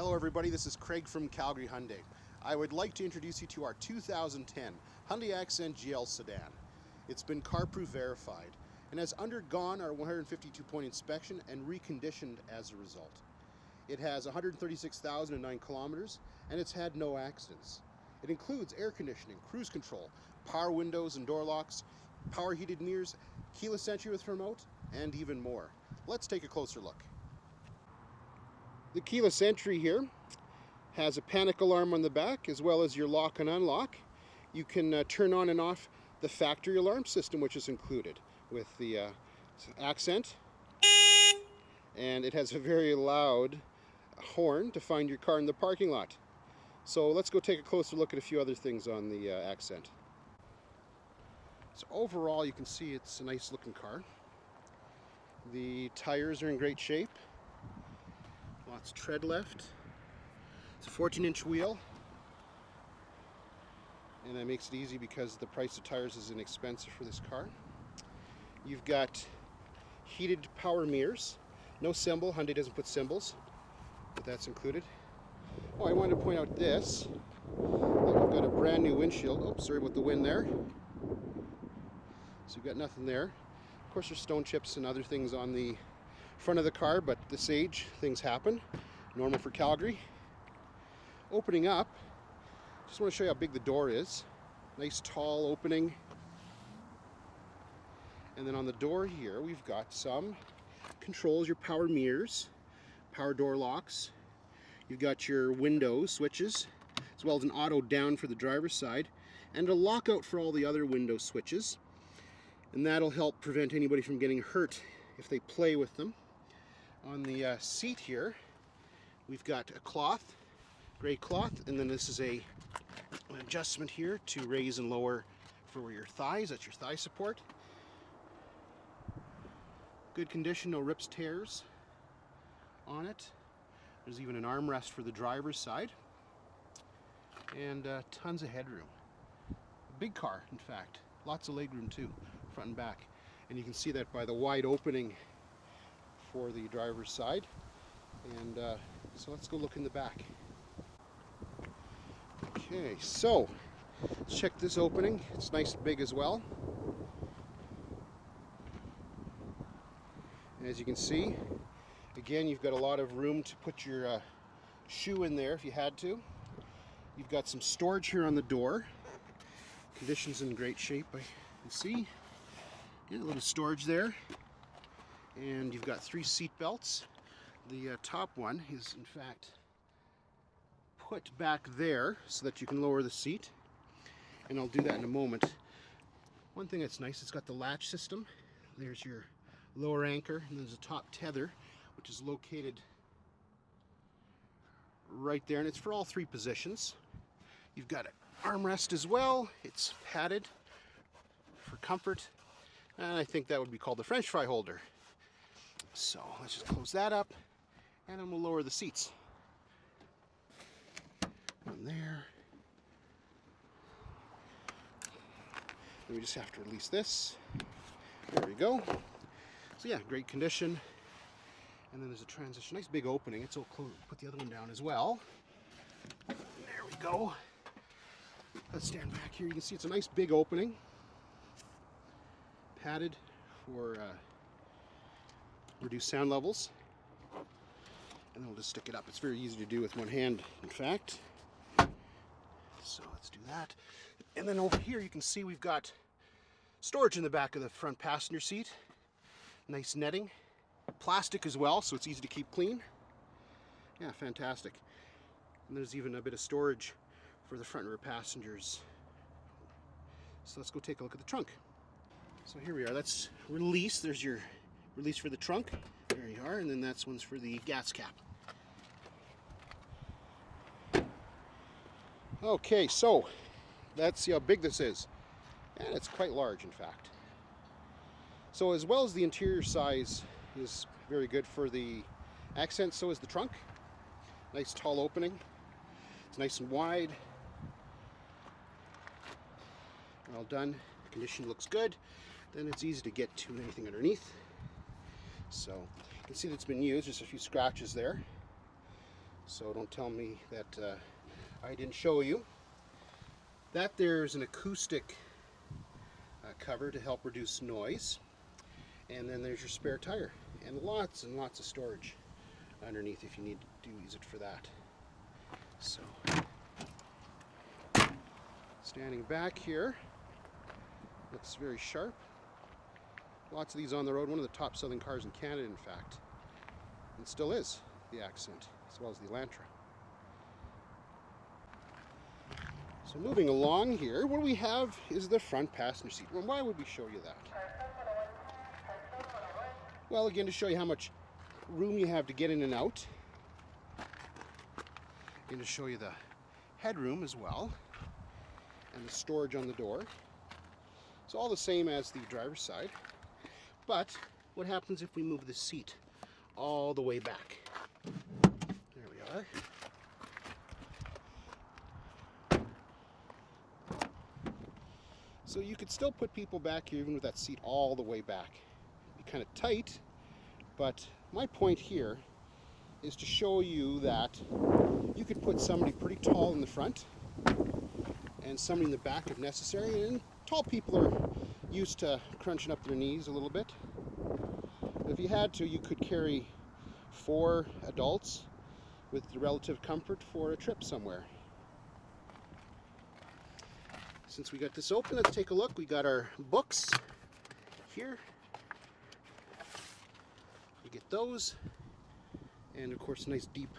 Hello everybody, this is Craig from Calgary Hyundai. I would like to introduce you to our 2010 Hyundai Accent GL sedan. It's been CarProof Verified and has undergone our 152-point inspection and reconditioned as a result. It has 136,009 kilometers and it's had no accidents. It includes air conditioning, cruise control, power windows and door locks, power heated mirrors, keyless entry with remote, and even more. Let's take a closer look. The keyless entry here has a panic alarm on the back as well as your lock and unlock. You can turn on and off the factory alarm system, which is included with the Accent, and it has a very loud horn to find your car in the parking lot. So let's go take a closer look at a few other things on the Accent. So overall you can see it's a nice looking car. The tires are in great shape. Lots of tread left. It's a 14-inch wheel, and that makes it easy because the price of tires is inexpensive for this car. You've got heated power mirrors. No symbol, Hyundai doesn't put symbols, but that's included. Oh, I wanted to point out this. We've got a brand new windshield. Oh, sorry about the wind there. So you've got nothing there. Of course, there's stone chips and other things on the front of the car, but this age, things happen. Normal for Calgary. Opening up, just want to show you how big the door is. Nice tall opening. And then on the door here, we've got some controls, your power mirrors, power door locks. You've got your window switches, as well as an auto down for the driver's side, and a lockout for all the other window switches. And that'll help prevent anybody from getting hurt if they play with them. On the seat here, we've got a cloth, gray cloth, and then this is an adjustment here to raise and lower for your thighs. That's your thigh support. Good condition, no rips, tears on it. There's even an armrest for the driver's side, and tons of headroom. A big car, in fact. Lots of legroom too, front and back. And you can see that by the wide opening for the driver's side. And so let's go look in the back. Okay, so let's check this opening. It's nice and big as well. And as you can see, again, you've got a lot of room to put your shoe in there if you had to. You've got some storage here on the door. Condition's in great shape, I can see. Yeah, a little storage there. And you've got 3 seat belts. The top one is in fact put back there so that you can lower the seat, and I'll do that in a moment. One thing that's nice, it's got the latch system. There's your lower anchor, and there's a top tether, which is located right there, and it's for all 3 positions. You've got an armrest as well. It's padded for comfort, and I think that would be called the French fry holder. So let's just close that up, and then we'll lower the seats. One there. And we just have to release this. There we go. So yeah, great condition. And then there's a transition, nice big opening. It's all close. Put the other one down as well. There we go. Let's stand back here. You can see it's a nice big opening. Padded for reduce sound levels, and then we'll just stick it up. It's very easy to do with one hand, in fact. So let's do that. And then over here you can see we've got storage in the back of the front passenger seat. Nice netting, plastic as well, so it's easy to keep clean. Yeah, fantastic. And there's even a bit of storage for the front and rear passengers. So let's go take a look at the trunk. So here we are. That's release. There's your release for the trunk. There you are. And then that's one's for the gas cap. Okay, so let's see how big this is. And it's quite large, in fact. So as well as the interior size is very good for the Accent, so is the trunk. Nice tall opening. It's nice and wide. Well done. The condition looks good. Then it's easy to get to anything underneath. So you can see that it's been used, just a few scratches there. so don't tell me that I didn't show you. That there's an acoustic cover to help reduce noise, and then there's your spare tire, and lots of storage underneath if you need to use it for that. So, standing back here, looks very sharp. Lots of these on the road, one of the top selling cars in Canada, in fact. And still is, the Accent, as well as the Elantra. So moving along here, what we have is the front passenger seat. Well, why would we show you that? Well, again, to show you how much room you have to get in and out. And to show you the headroom as well, and the storage on the door. It's all the same as the driver's side. But what happens if we move the seat all the way back? There we are. So you could still put people back here even with that seat all the way back. It'd be kind of tight, but my point here is to show you that you could put somebody pretty tall in the front and somebody in the back if necessary. And tall people are used to crunching up their knees a little bit. But if you had to, you could carry 4 adults with the relative comfort for a trip somewhere. Since we got this open, let's take a look. We got our books here. You get those. And of course, a nice deep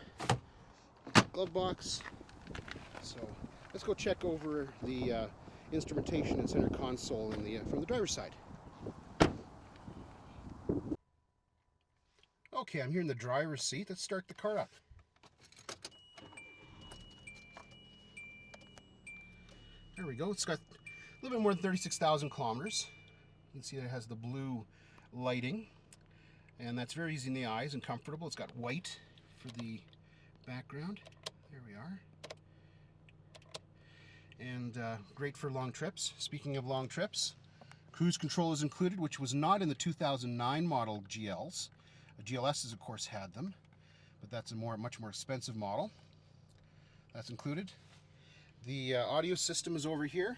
glove box. So let's go check over the instrumentation and center console in the, from the driver's side. Okay, I'm here in the driver's seat. Let's start the car up. There we go. It's got a little bit more than 36,000 kilometers. You can see that it has the blue lighting, and that's very easy in the eyes and comfortable. It's got white for the background. There we are. And great for long trips. Speaking of long trips, cruise control is included, which was not in the 2009 model GLs. GLSs, of course, had them, but that's a much more expensive model. That's included. The audio system is over here.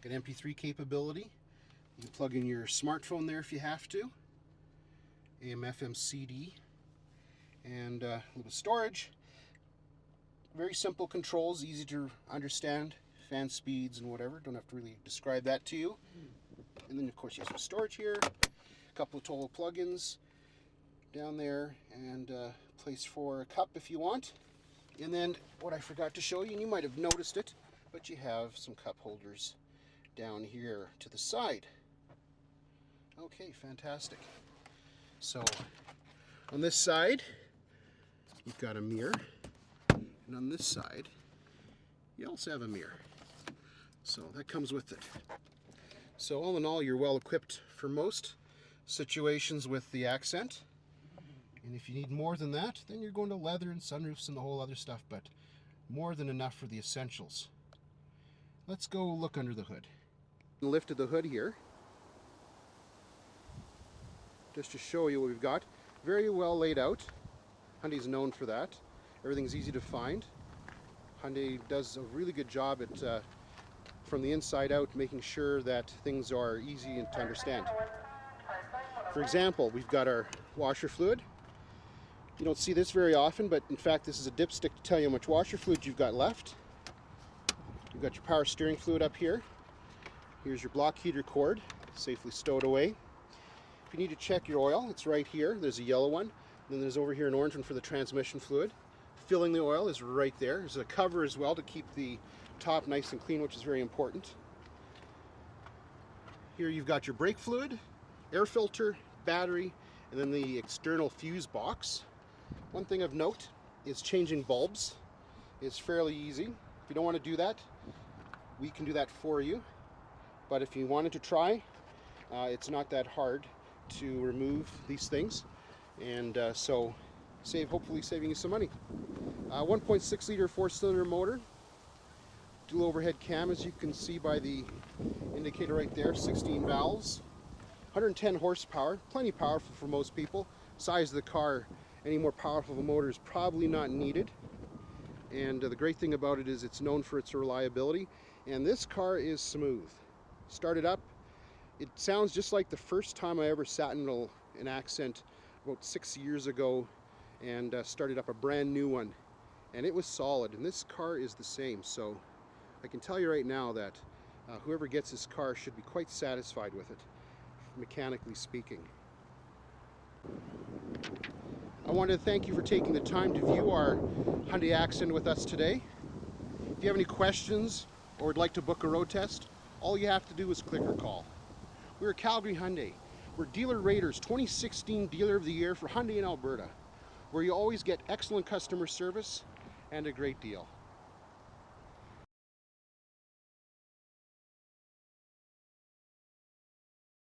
Got MP3 capability. You can plug in your smartphone there if you have to. AM, FM, CD, and a little storage. Very simple controls, easy to understand. Fan speeds and whatever. Don't have to really describe that to you. And then, of course, you have some storage here. A couple of total plugins down there, and a place for a cup if you want. And then what I forgot to show you, and you might have noticed it, but you have some cup holders down here to the side. Okay, fantastic. So on this side, you've got a mirror, and on this side, you also have a mirror. So that comes with it. So all in all, you're well equipped for most situations with the Accent. And if you need more than that, then you're going to leather and sunroofs and the whole other stuff, but more than enough for the essentials. Let's go look under the hood. Lifted the hood here, just to show you what we've got. Very well laid out. Hyundai's known for that. Everything's easy to find. Hyundai does a really good job at, from the inside out, making sure that things are easy to understand. For example, we've got our washer fluid. You don't see this very often, but in fact this is a dipstick to tell you how much washer fluid you've got left. You've got your power steering fluid up here. Here's your block heater cord, safely stowed away. If you need to check your oil, it's right here. There's a yellow one. Then there's over here an orange one for the transmission fluid. Filling the oil is right there. There's a cover as well to keep the top nice and clean, which is very important. Here you've got your brake fluid, air filter, battery, and then the external fuse box. One thing of note is changing bulbs. It's fairly easy. If you don't want to do that, we can do that for you. But if you wanted to try, it's not that hard to remove these things. And so hopefully saving you some money. 1.6 liter 4-cylinder motor. Dual overhead cam, as you can see by the indicator right there, 16 valves. 110 horsepower, plenty powerful for most people. Size of the car Any more powerful of a motor is probably not needed. And the great thing about it is it's known for its reliability. And this car is smooth. Start it up. It sounds just like the first time I ever sat in an Accent about 6 years ago and started up a brand new one. And it was solid. And this car is the same. So I can tell you right now that whoever gets this car should be quite satisfied with it, mechanically speaking. I wanted to thank you for taking the time to view our Hyundai Accent with us today. If you have any questions or would like to book a road test, all you have to do is click or call. We're Calgary Hyundai. We're Dealer Raiders 2016 Dealer of the Year for Hyundai in Alberta, where you always get excellent customer service and a great deal.